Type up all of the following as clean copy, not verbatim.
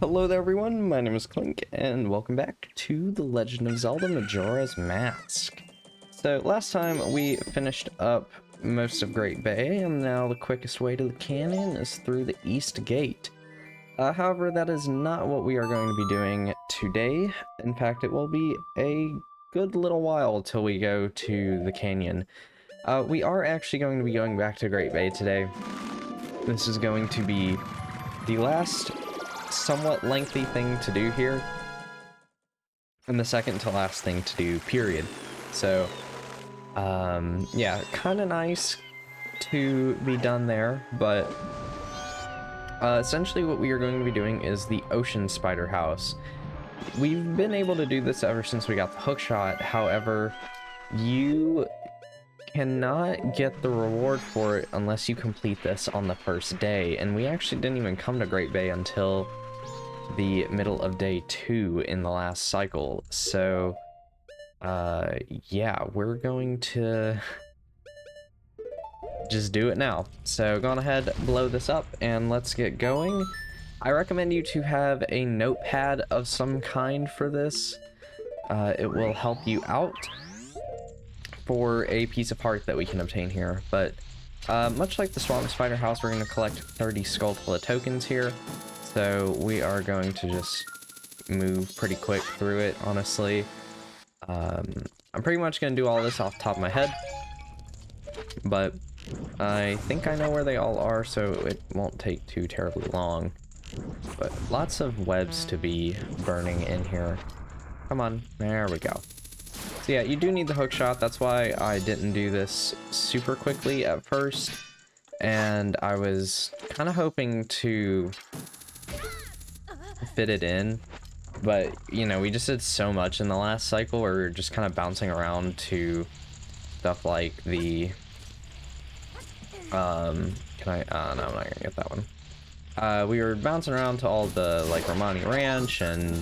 Hello there everyone, my name is Clink, and welcome back to The Legend of Zelda Majora's Mask. So last time we finished up most of Great Bay, and now the quickest way to the canyon is through the East Gate. However, that is not what we are going to be doing today. In fact, it will be a good little while till we go to the canyon. We are actually going to be going back to Great Bay today. This is going to be the last somewhat lengthy thing to do here, and the second to last thing to do, period. So, yeah, kind of nice to be done there, but essentially what we are going to be doing is the Oceanside Spider House. We've been able to do this ever since we got the hookshot, however, you cannot get the reward for it unless you complete this on the first day, and we actually didn't even come to Great Bay until the middle of day 2 in the last cycle. So yeah, we're going to just do it now. So go on ahead, blow this up, and let's get going. I recommend you to have a notepad of some kind for this. It will help you out for a piece of heart that we can obtain here, but much like the Swamp Spider House, we're going to collect 30 Skulltula tokens here, so we are going to just move pretty quick through it, honestly. I'm pretty much going to do all this off the top of my head, but I think I know where they all are, so it won't take too terribly long. But lots of webs to be burning in here. Come on, there we go. So yeah, you do need the hookshot. That's why I didn't do this super quickly at first, and I was kind of hoping to fit it in, but you know, we just did so much in the last cycle where we were just kind of bouncing around to stuff like the no, I'm not gonna get that one. We were bouncing around to all the like Romani Ranch, and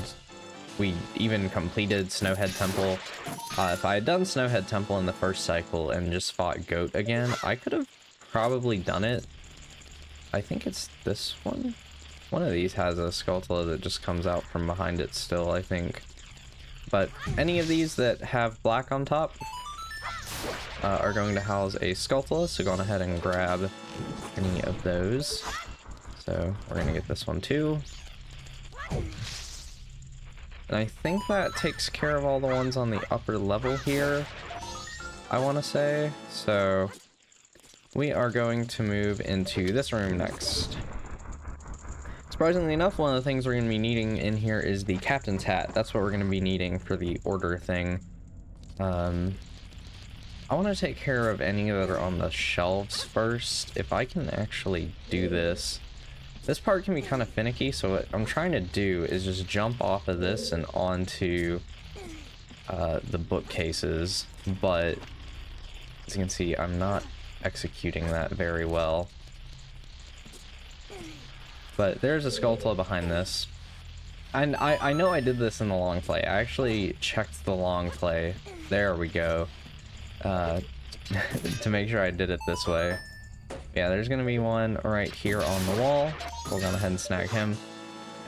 we even completed Snowhead Temple. If I had done Snowhead Temple in the first cycle and just fought Goat again, I could have probably done it. I think it's this one. One of these has a Skulltula that just comes out from behind it still, I think. But any of these that have black on top are going to house a Skulltula, so go on ahead and grab any of those. So we're going to get this one too. And I think that takes care of all the ones on the upper level here, I want to say. So we are going to move into this room next. Surprisingly enough, one of the things we're going to be needing in here is the captain's hat. That's what we're going to be needing for the order thing. I want to take care of any that are on the shelves first. If I can actually do this. This part can be kind of finicky, so what I'm trying to do is just jump off of this and onto the bookcases, but as you can see, I'm not executing that very well. But there's a Skulltula behind this, and I know I did this in the long play. I actually checked the long play. There we go. To make sure I did it this way. Yeah, there's gonna be one right here on the wall. We'll go ahead and snag him.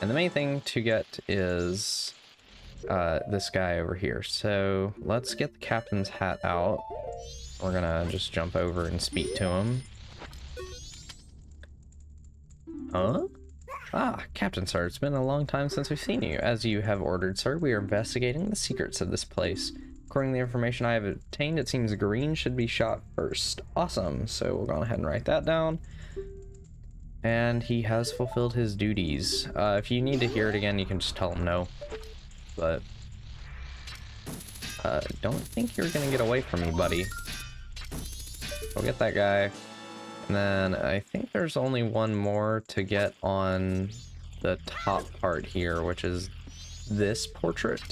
And the main thing to get is this guy over here. So let's get the captain's hat out. We're gonna just jump over and speak to him. Huh? Ah, Captain Sir, it's been a long time since we've seen you. As you have ordered, sir, we are investigating the secrets of this place. According to the information I have obtained, it seems green should be shot first. Awesome. So we'll go ahead and write that down. And he has fulfilled his duties. If you need to hear it again, you can just tell him no. But don't think you're gonna get away from me, buddy. Go get that guy. And then I think there's only one more to get on the top part here, which is this portrait.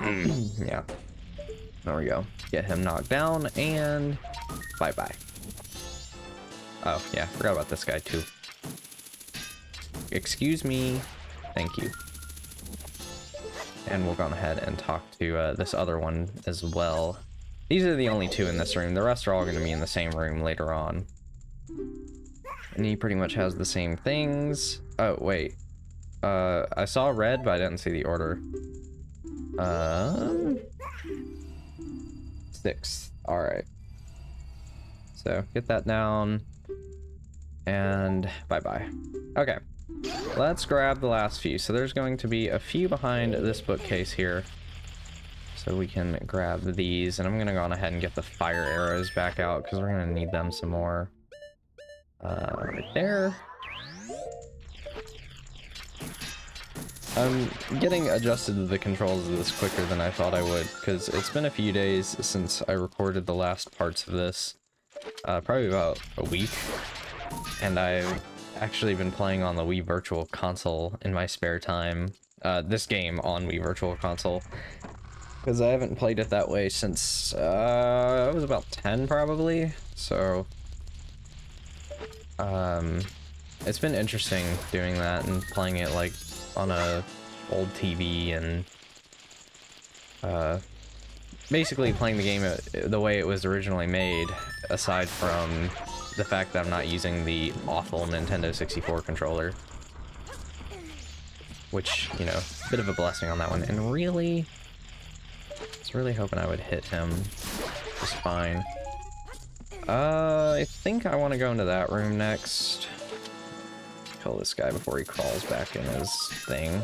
Yeah, there we go. Get him knocked down, and bye-bye. Oh, yeah, forgot about this guy, too. Excuse me. Thank you. And we'll go ahead and talk to this other one as well. These are the only two in this room. The rest are all going to be in the same room later on. And he pretty much has the same things. Oh, wait. I saw red, but I didn't see the order. 6th. Alright. So, get that down. And bye-bye. Okay. Let's grab the last few. So there's going to be a few behind this bookcase here. So we can grab these. And I'm going to go on ahead and get the fire arrows back out, because we're going to need them some more. Right there. I'm getting adjusted to the controls of this quicker than I thought I would, because it's been a few days since I recorded the last parts of this. Probably about a week. And I've actually been playing on the Wii Virtual Console in my spare time. This game on Wii Virtual Console. Because I haven't played it that way since I was about 10 probably. So it's been interesting doing that and playing it like on a old TV and basically playing the game the way it was originally made, aside from the fact that I'm not using the awful Nintendo 64 controller. Which, you know, a bit of a blessing on that one. And really, I was really hoping I would hit him just fine. I think I want to go into that room next. Kill this guy before he crawls back in his thing.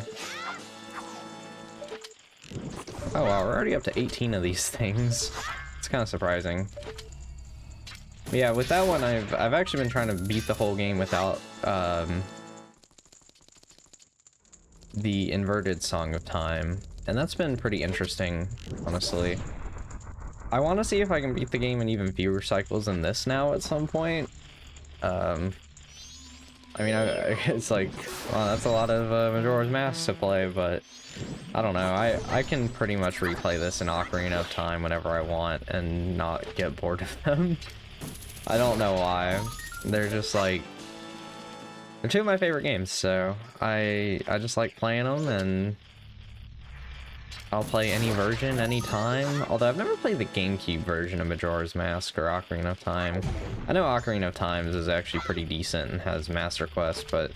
Oh wow, we're already up to 18 of these things. It's kind of surprising. But yeah, with that one, I've actually been trying to beat the whole game without the inverted Song of Time, and that's been pretty interesting, honestly. I want to see if I can beat the game in even fewer cycles than this now at some point. I mean, it's like, well, that's a lot of Majora's Mask to play, but I don't know. I can pretty much replay this in Ocarina of Time whenever I want and not get bored of them. I don't know why. They're just like, they're two of my favorite games, so I just like playing them, and I'll play any version, anytime. Although I've never played the GameCube version of Majora's Mask or Ocarina of Time. I know Ocarina of Time is actually pretty decent and has Master Quest, but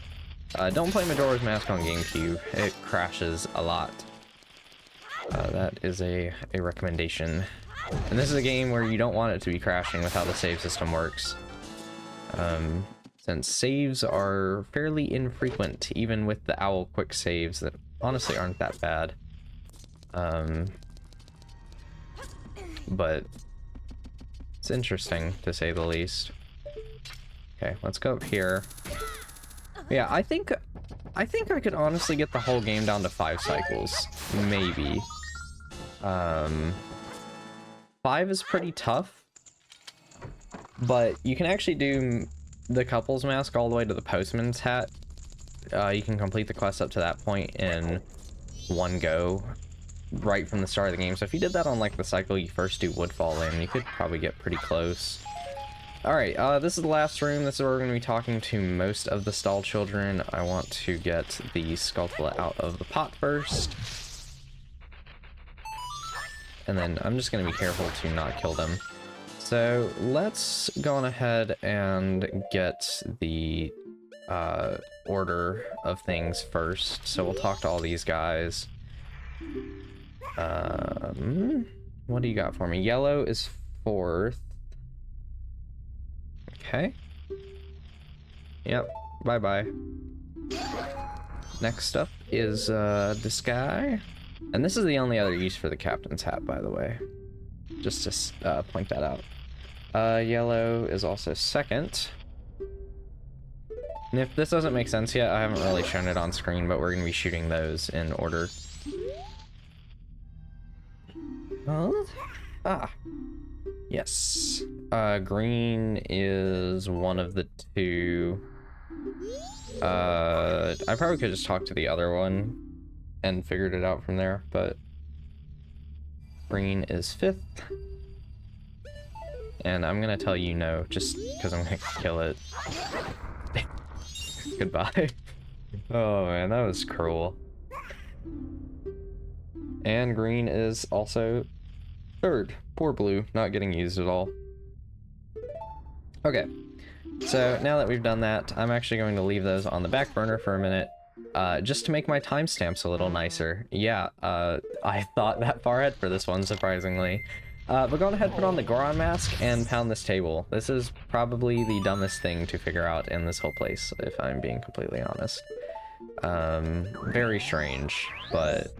don't play Majora's Mask on GameCube. It crashes a lot. That is a recommendation. And this is a game where you don't want it to be crashing with how the save system works. Since saves are fairly infrequent, even with the Owl quick saves that honestly aren't that bad. But it's interesting to say the least. Okay, let's go up here. Yeah, I think I could honestly get the whole game down to 5 cycles, maybe. 5 is pretty tough, but you can actually do the couple's mask all the way to the postman's hat. You can complete the quest up to that point in one go, right from the start of the game. So if you did that on like the cycle you first do Woodfall in, you could probably get pretty close. Alright, this is the last room. This is where we're going to be talking to most of the stall children. I want to get the Skulltula out of the pot first. And then I'm just going to be careful to not kill them. So let's go on ahead and get the order of things first. So we'll talk to all these guys. What do you got for me? Yellow is 4th. Okay. Yep. Bye-bye. Next up is this guy. And this is the only other use for the captain's hat, by the way. Just to point that out. Yellow is also 2nd. And if this doesn't make sense yet, I haven't really shown it on screen, but we're going to be shooting those in order. Ah. Yes. Green is one of the 2. I probably could just talk to the other one and figured it out from there, but green is 5th. And I'm gonna tell you no, just because I'm gonna kill it. Goodbye. Oh man, that was cruel. And green is also 3rd. Poor blue, not getting used at all. Okay, so now that we've done that, I'm actually going to leave those on the back burner for a minute just to make my timestamps a little nicer. Yeah, I thought that far ahead for this one, surprisingly. But go on ahead, put on the Goron mask, and pound this table. This is probably the dumbest thing to figure out in this whole place, if I'm being completely honest. Very strange, but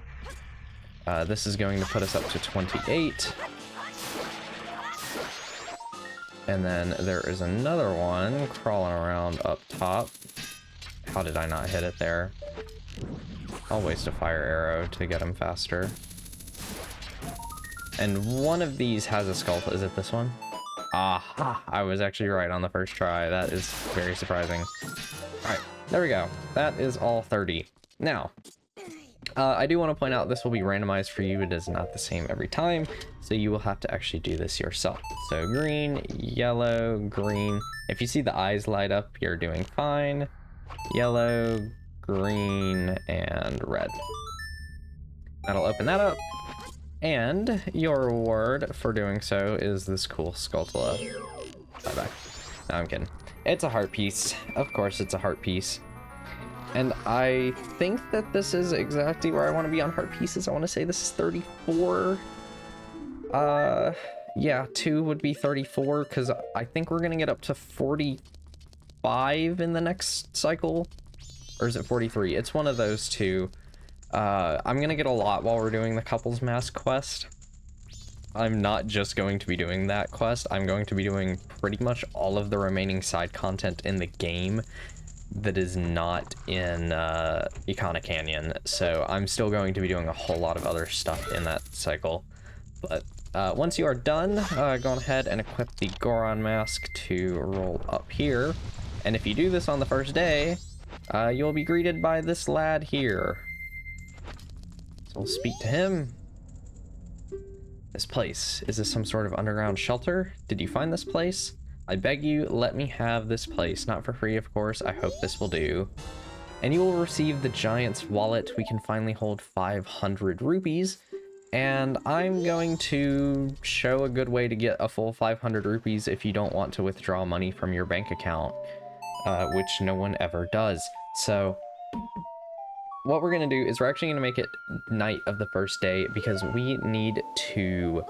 this is going to put us up to 28. And then there is another one crawling around up top. How did I not hit it there? I'll waste a fire arrow to get him faster. And one of these has a skull. Is it this one? Aha! I was actually right on the first try. That is very surprising. Alright, there we go. That is all 30. Now, I do want to point out this will be randomized for you. It is not the same every time, so you will have to actually do this yourself. So green, yellow, green. If you see the eyes light up, you're doing fine. Yellow, green, and red. That'll open that up. And your reward for doing so is this cool Skulltula. Bye-bye. No, I'm kidding. It's a heart piece. Of course it's a heart piece. And I think that this is exactly where I want to be on heart pieces. I want to say this is 34. Yeah, 2 would be 34, because I think we're going to get up to 45 in the next cycle. Or is it 43? It's one of those two. I'm going to get a lot while we're doing the couples mask quest. I'm not just going to be doing that quest. I'm going to be doing pretty much all of the remaining side content in the game that is not in Icona Canyon. So I'm still going to be doing a whole lot of other stuff in that cycle. But once you are done, go ahead and equip the Goron mask to roll up here. And if you do this on the first day, you'll be greeted by this lad here. So we'll speak to him. This place, is this some sort of underground shelter? Did you find this place? I beg you, let me have this place. Not for free, of course. I hope this will do. And you will receive the giant's wallet. We can finally hold 500 rupees. And I'm going to show a good way to get a full 500 rupees if you don't want to withdraw money from your bank account, which no one ever does. So what we're going to do is we're actually going to make it night of the first day, because we need to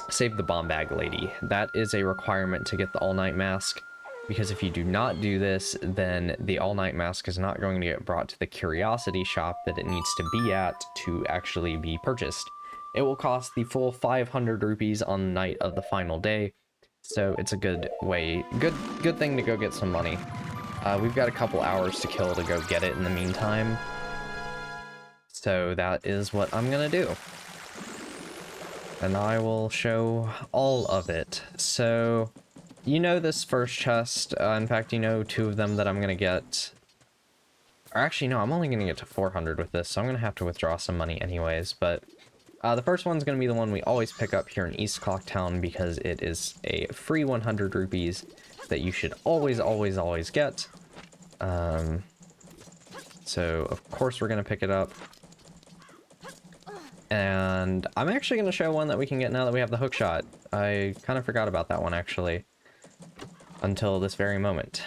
save the bomb bag lady. That is a requirement to get the all-night mask, because if you do not do this, then the all-night mask is not going to get brought to the curiosity shop that it needs to be at to actually be purchased. It will cost the full 500 rupees on the night of the final day, so it's a good way, good thing to go get some money. We've got a couple hours to kill to go get it in the meantime. So that is what I'm gonna do. And I will show all of it. So, you know this first chest. In fact, you know 2 of them that I'm gonna get. Or actually, no, I'm only gonna get to 400 with this, so I'm gonna have to withdraw some money anyways. But the first one's gonna be the one we always pick up here in East Clocktown, because it is a free 100 rupees that you should always get. So of course we're gonna pick it up, and I'm actually gonna show one that we can get now that we have the hook shot. I kind of forgot about that one actually until this very moment,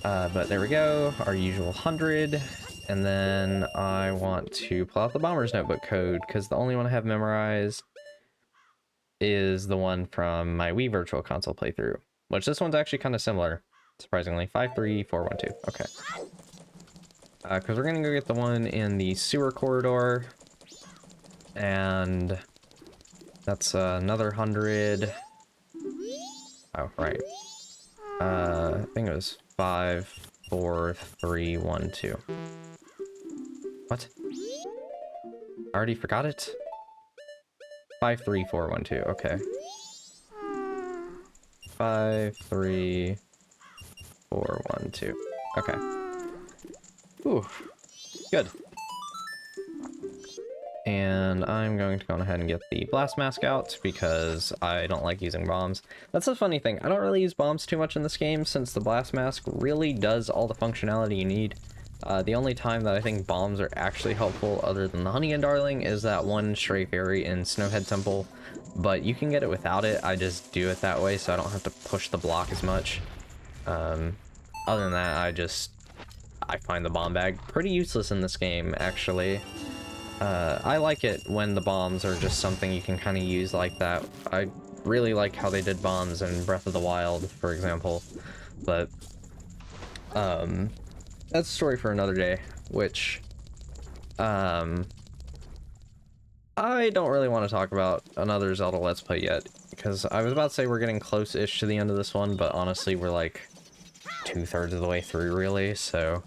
but there we go, our usual 100. And then I want to pull out the Bomber's Notebook code, because the only one I have memorized is the one from my Wii Virtual Console playthrough, which this one's actually kind of similar, surprisingly. 53412. Okay. Because we're gonna go get the one in the sewer corridor, and that's another 100. Oh, right. I think it was 54312. What? I already forgot it? 53412, okay. 53412. Okay. Ooh, good. And I'm going to go ahead and get the blast mask out, because I don't like using bombs. That's the funny thing. I don't really use bombs too much in this game, since the blast mask really does all the functionality you need. The only time that I think bombs are actually helpful, other than the Honey and Darling, is that one stray fairy in Snowhead Temple. But you can get it without it. I just do it that way, so I don't have to push the block as much. Other than that, I just I find the bomb bag pretty useless in this game, actually. I like it when the bombs are just something you can kind of use like that. I really like how they did bombs in Breath of the Wild, for example. But, that's a story for another day, which, I don't really want to talk about another Zelda Let's Play yet, because I was about to say we're getting close-ish to the end of this one, but honestly, we're like 2/3 of the way through, really, so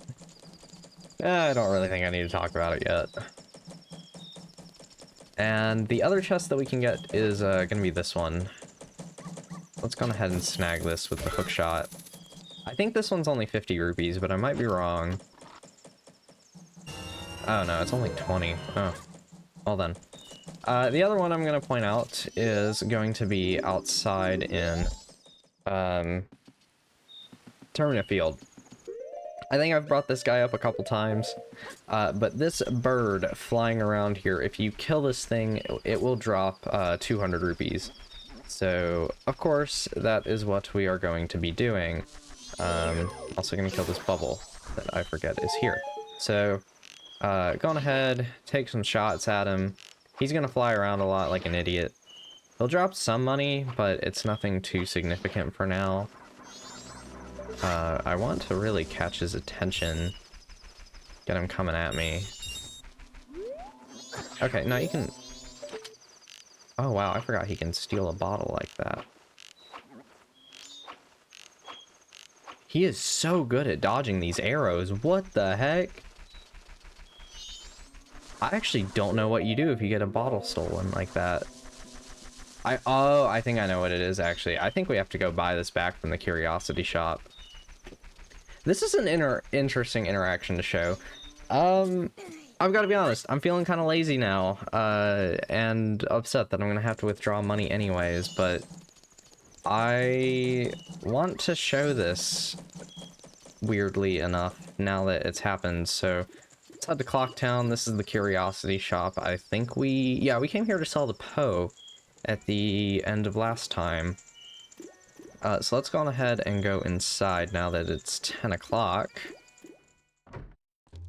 I don't really think I need to talk about it yet. And the other chest that we can get is gonna be this one. Let's go ahead and snag this with the hook shot. I think this one's only 50 rupees, but I might be wrong. Oh no, it's only 20. Oh, well then. The other one I'm gonna point out is going to be outside in Termina Field. I think I've brought this guy up a couple times, but this bird flying around here, if you kill this thing, it will drop 200 rupees. So, of course, that is what we are going to be doing. Also gonna kill this bubble that I forget is here. So, go on ahead, take some shots at him. He's gonna fly around a lot like an idiot. He'll drop some money, but it's nothing too significant for now. I want to really catch his attention. Get him coming at me. Okay, now you can... Oh wow, I forgot he can steal a bottle like that. He is so good at dodging these arrows. What the heck? I actually don't know what you do if you get a bottle stolen like that. I think I know what it is, actually. I think we have to go buy this back from the Curiosity Shop. This is an interesting interaction to show. I've got to be honest, I'm feeling kind of lazy now, and upset that I'm going to have to withdraw money anyways, but I want to show this, weirdly enough, now that it's happened. So let's head to Clocktown. This is the Curiosity Shop. I think we came here to sell the Poe at the end of last time. So let's go on ahead and go inside now that it's 10 o'clock.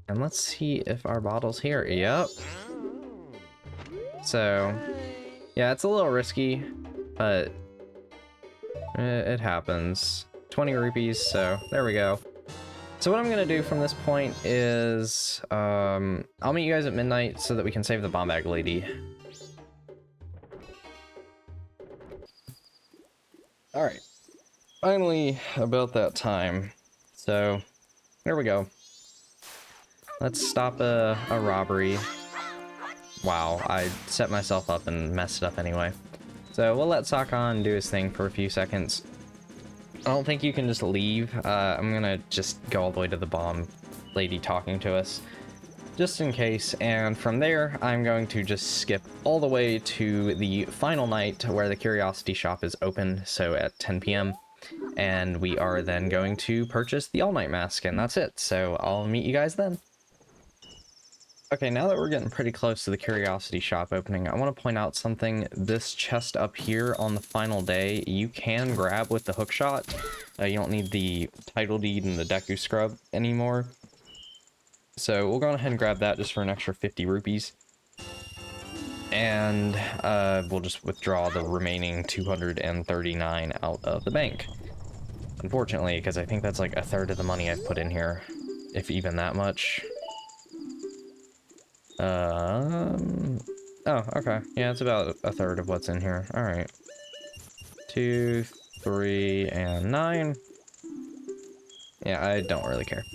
And let's see if our bottle's here. Yep. So, yeah, it's a little risky, but it happens. 20 rupees, so there we go. So what I'm gonna do from this point is, I'll meet you guys at midnight so that we can save the bomb bag lady. Alright. Finally, about that time. So, there we go. Let's stop a robbery. Wow, I set myself up and messed it up anyway. So we'll let Sakan do his thing for a few seconds. I don't think you can just leave. I'm gonna just go all the way to the bomb lady talking to us, just in case. And from there, I'm going to just skip all the way to the final night where the Curiosity Shop is open, so at 10 p.m. And we are then going to purchase the all-night mask, and that's it. So I'll meet you guys then. Okay, now that we're getting pretty close to the Curiosity Shop opening, I want to point out something. This chest up here on the final day, you can grab with the hook shot. You don't need the title deed and the Deku scrub anymore. So we'll go ahead and grab that just for an extra 50 rupees. And we'll just withdraw the remaining 239 out of the bank. Unfortunately, because I think that's like a third of the money I've put in here, if even that much. Oh, okay. Yeah, it's about a third of what's in here. All right. 2, 3, and 9. Yeah, I don't really care.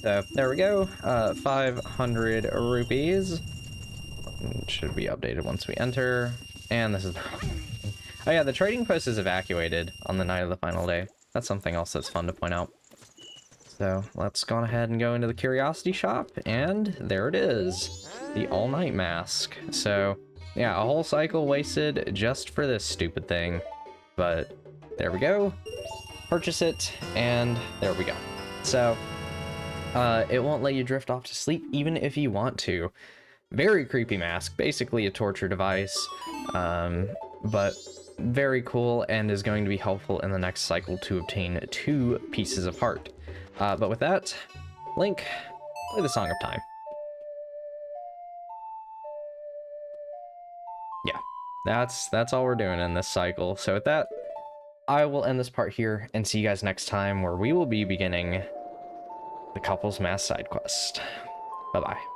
So there we go. 500 rupees. Should be updated once we enter. And this is... Oh yeah, the trading post is evacuated on the night of the final day. That's something else that's fun to point out. So let's go on ahead and go into the Curiosity Shop, and there it is. The all-night mask. So yeah, a whole cycle wasted just for this stupid thing. But there we go. Purchase it, and there we go. So it won't let you drift off to sleep even if you want to. Very creepy mask, basically a torture device, but very cool and is going to be helpful in the next cycle to obtain 2 pieces of heart. But with that, Link, Play the Song of Time. Yeah, that's all we're doing in this cycle. So with that, I will end this part here and see you guys next time, where we will be beginning the couple's mass side quest. Bye-bye.